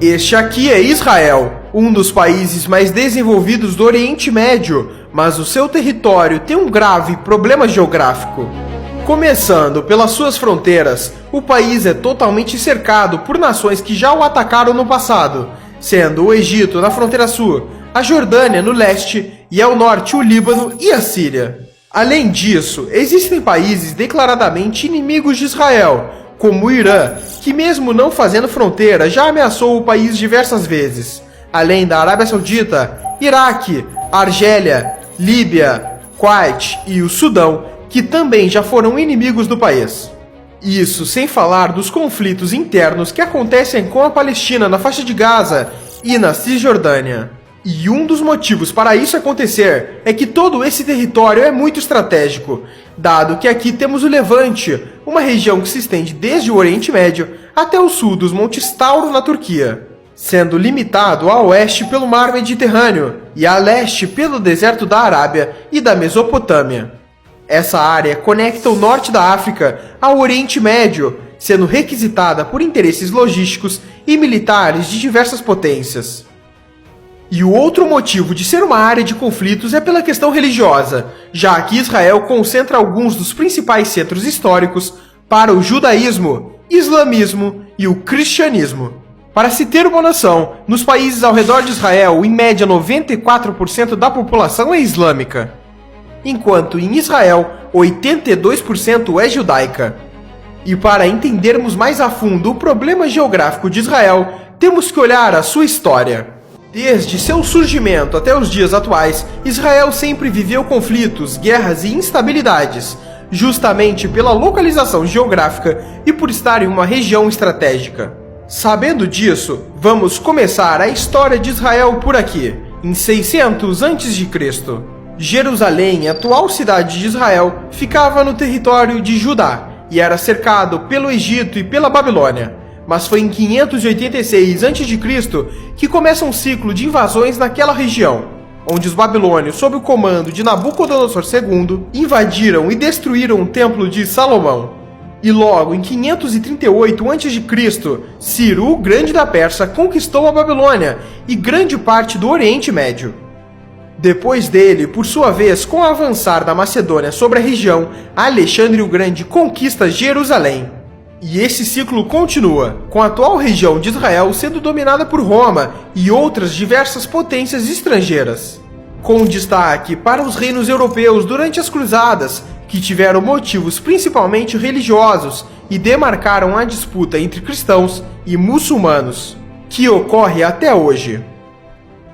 Este aqui é Israel, um dos países mais desenvolvidos do Oriente Médio, mas o seu território tem um grave problema geográfico. Começando pelas suas fronteiras, o país é totalmente cercado por nações que já o atacaram no passado, sendo o Egito na fronteira sul, a Jordânia no leste e ao norte o Líbano e a Síria. Além disso, existem países declaradamente inimigos de Israel, como o Irã, que mesmo não fazendo fronteira já ameaçou o país diversas vezes, além da Arábia Saudita, Iraque, Argélia, Líbia, Kuwait e o Sudão, que também já foram inimigos do país. Isso sem falar dos conflitos internos que acontecem com a Palestina na faixa de Gaza e na Cisjordânia. E um dos motivos para isso acontecer é que todo esse território é muito estratégico, dado que aqui temos o Levante, uma região que se estende desde o Oriente Médio até o sul dos Montes Tauro na Turquia, sendo limitado a oeste pelo Mar Mediterrâneo e a leste pelo deserto da Arábia e da Mesopotâmia. Essa área conecta o norte da África ao Oriente Médio, sendo requisitada por interesses logísticos e militares de diversas potências. E o outro motivo de ser uma área de conflitos é pela questão religiosa, já que Israel concentra alguns dos principais centros históricos para o judaísmo, islamismo e o cristianismo. Para se ter uma noção, nos países ao redor de Israel, em média 94% da população é islâmica, enquanto em Israel 82% é judaica. E para entendermos mais a fundo o problema geográfico de Israel, temos que olhar a sua história. Desde seu surgimento até os dias atuais, Israel sempre viveu conflitos, guerras e instabilidades, justamente pela localização geográfica e por estar em uma região estratégica. Sabendo disso, vamos começar a história de Israel por aqui, em 600 a.C. Jerusalém, atual cidade de Israel, ficava no território de Judá e era cercado pelo Egito e pela Babilônia. Mas foi em 586 a.C. que começa um ciclo de invasões naquela região, onde os babilônios, sob o comando de Nabucodonosor II, invadiram e destruíram o Templo de Salomão. E logo em 538 a.C., Ciro, o Grande da Pérsia, conquistou a Babilônia e grande parte do Oriente Médio. Depois dele, por sua vez, com o avançar da Macedônia sobre a região, Alexandre o Grande conquista Jerusalém. E esse ciclo continua, com a atual região de Israel sendo dominada por Roma e outras diversas potências estrangeiras, com destaque para os reinos europeus durante as Cruzadas, que tiveram motivos principalmente religiosos e demarcaram a disputa entre cristãos e muçulmanos, que ocorre até hoje.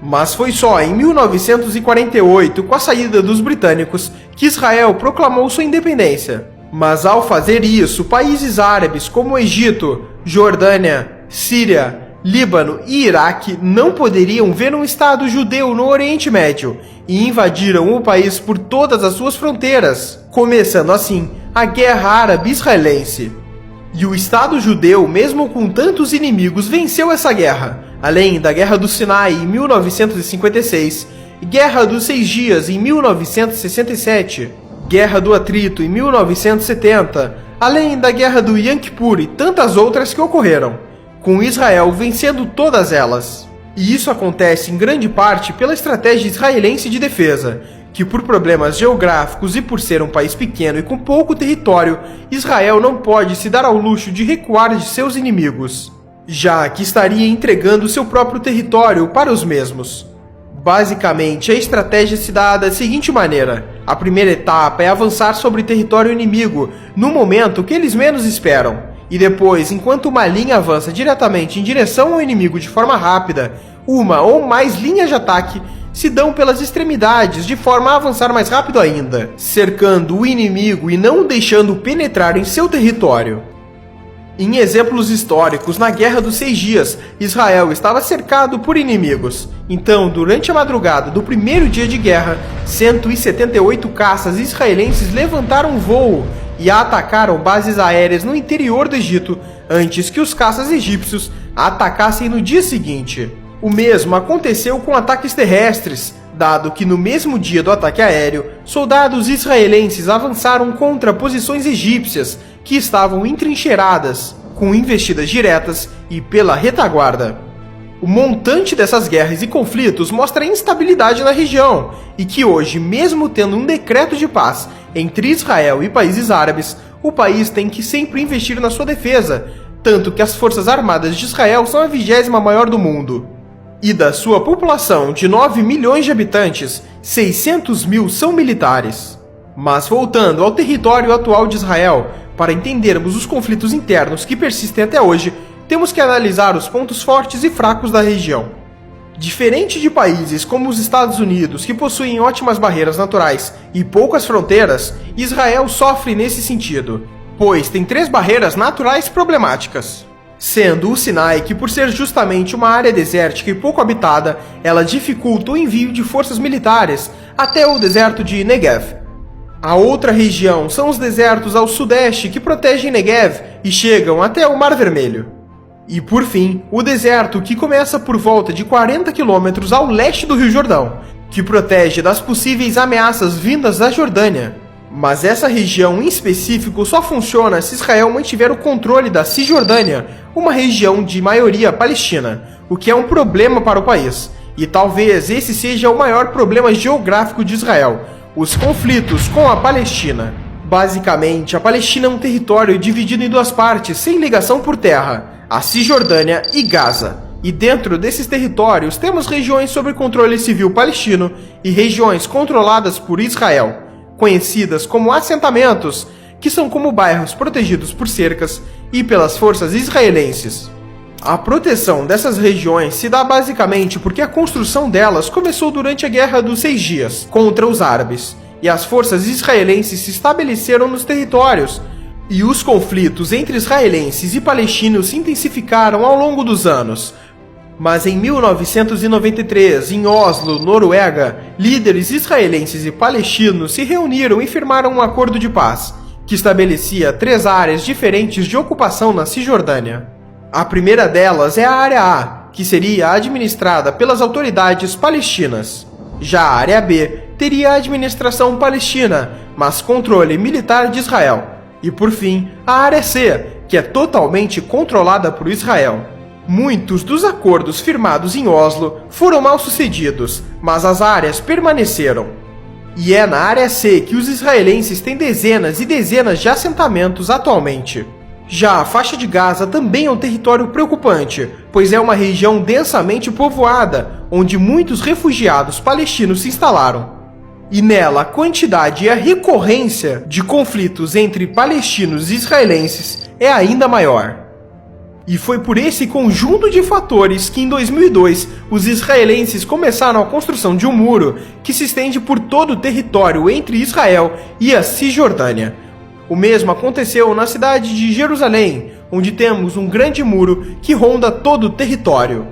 Mas foi só em 1948, com a saída dos britânicos, que Israel proclamou sua independência. Mas ao fazer isso, países árabes como Egito, Jordânia, Síria, Líbano e Iraque não poderiam ver um Estado judeu no Oriente Médio e invadiram o país por todas as suas fronteiras, começando assim a Guerra Árabe-Israelense. E o Estado judeu, mesmo com tantos inimigos, venceu essa guerra, além da Guerra do Sinai em 1956, Guerra dos 6 Dias em 1967, Guerra do Atrito em 1970, além da Guerra do Yom Kippur e tantas outras que ocorreram, com Israel vencendo todas elas. E isso acontece em grande parte pela estratégia israelense de defesa, que por problemas geográficos e por ser um país pequeno e com pouco território, Israel não pode se dar ao luxo de recuar de seus inimigos, já que estaria entregando seu próprio território para os mesmos. Basicamente, a estratégia se dá da seguinte maneira: a primeira etapa é avançar sobre território inimigo, no momento que eles menos esperam, e depois, enquanto uma linha avança diretamente em direção ao inimigo de forma rápida, uma ou mais linhas de ataque se dão pelas extremidades de forma a avançar mais rápido ainda, cercando o inimigo e não o deixando penetrar em seu território. Em exemplos históricos, na Guerra dos 6 Dias, Israel estava cercado por inimigos. Então, durante a madrugada do primeiro dia de guerra, 178 caças israelenses levantaram voo e atacaram bases aéreas no interior do Egito, antes que os caças egípcios atacassem no dia seguinte. O mesmo aconteceu com ataques terrestres, dado que no mesmo dia do ataque aéreo, soldados israelenses avançaram contra posições egípcias que estavam entrincheiradas, com investidas diretas e pela retaguarda. O montante dessas guerras e conflitos mostra a instabilidade na região e que hoje, mesmo tendo um decreto de paz entre Israel e países árabes, o país tem que sempre investir na sua defesa, tanto que as Forças Armadas de Israel são a 20ª maior do mundo. E da sua população de 9 milhões de habitantes, 600 mil são militares. Mas voltando ao território atual de Israel, para entendermos os conflitos internos que persistem até hoje, temos que analisar os pontos fortes e fracos da região. Diferente de países como os Estados Unidos, que possuem ótimas barreiras naturais e poucas fronteiras, Israel sofre nesse sentido, pois tem 3 barreiras naturais problemáticas. Sendo o Sinai, que por ser justamente uma área desértica e pouco habitada, ela dificulta o envio de forças militares até o deserto de Negev. A outra região são os desertos ao sudeste que protegem Negev e chegam até o Mar Vermelho. E por fim, o deserto que começa por volta de 40 quilômetros ao leste do Rio Jordão, que protege das possíveis ameaças vindas da Jordânia. Mas essa região em específico só funciona se Israel mantiver o controle da Cisjordânia, uma região de maioria palestina, o que é um problema para o país. E talvez esse seja o maior problema geográfico de Israel, os conflitos com a Palestina. Basicamente, a Palestina é um território dividido em 2 partes, sem ligação por terra, a Cisjordânia e Gaza. E dentro desses territórios temos regiões sob controle civil palestino e regiões controladas por Israel, conhecidas como assentamentos, que são como bairros protegidos por cercas e pelas forças israelenses. A proteção dessas regiões se dá basicamente porque a construção delas começou durante a Guerra dos 6 Dias contra os árabes, e as forças israelenses se estabeleceram nos territórios, e os conflitos entre israelenses e palestinos se intensificaram ao longo dos anos. Mas em 1993, em Oslo, Noruega, líderes israelenses e palestinos se reuniram e firmaram um acordo de paz, que estabelecia 3 áreas diferentes de ocupação na Cisjordânia. A primeira delas é a Área A, que seria administrada pelas autoridades palestinas. Já a Área B teria a administração palestina, mas controle militar de Israel. E por fim, a Área C, que é totalmente controlada por Israel. Muitos dos acordos firmados em Oslo foram mal sucedidos, mas as áreas permaneceram. E é na Área C que os israelenses têm dezenas e dezenas de assentamentos atualmente. Já a faixa de Gaza também é um território preocupante, pois é uma região densamente povoada, onde muitos refugiados palestinos se instalaram. E nela a quantidade e a recorrência de conflitos entre palestinos e israelenses é ainda maior. E foi por esse conjunto de fatores que em 2002 os israelenses começaram a construção de um muro que se estende por todo o território entre Israel e a Cisjordânia. O mesmo aconteceu na cidade de Jerusalém, onde temos um grande muro que ronda todo o território.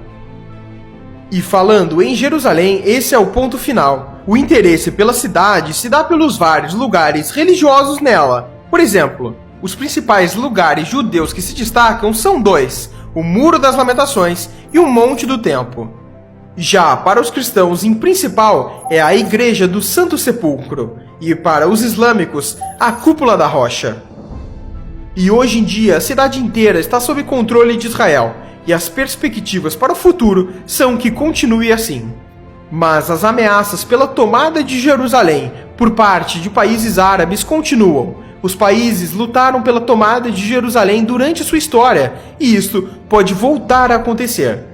E falando em Jerusalém, esse é o ponto final. O interesse pela cidade se dá pelos vários lugares religiosos nela. Por exemplo, os principais lugares judeus que se destacam são 2, o Muro das Lamentações e o Monte do Templo. Já para os cristãos, em principal, é a Igreja do Santo Sepulcro, e para os islâmicos, a Cúpula da Rocha. E hoje em dia, a cidade inteira está sob controle de Israel, e as perspectivas para o futuro são que continue assim. Mas as ameaças pela tomada de Jerusalém por parte de países árabes continuam. Os países lutaram pela tomada de Jerusalém durante sua história, e isto pode voltar a acontecer.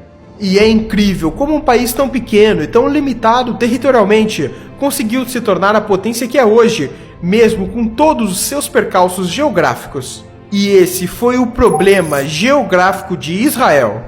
E é incrível como um país tão pequeno e tão limitado territorialmente conseguiu se tornar a potência que é hoje, mesmo com todos os seus percalços geográficos. E esse foi o problema geográfico de Israel.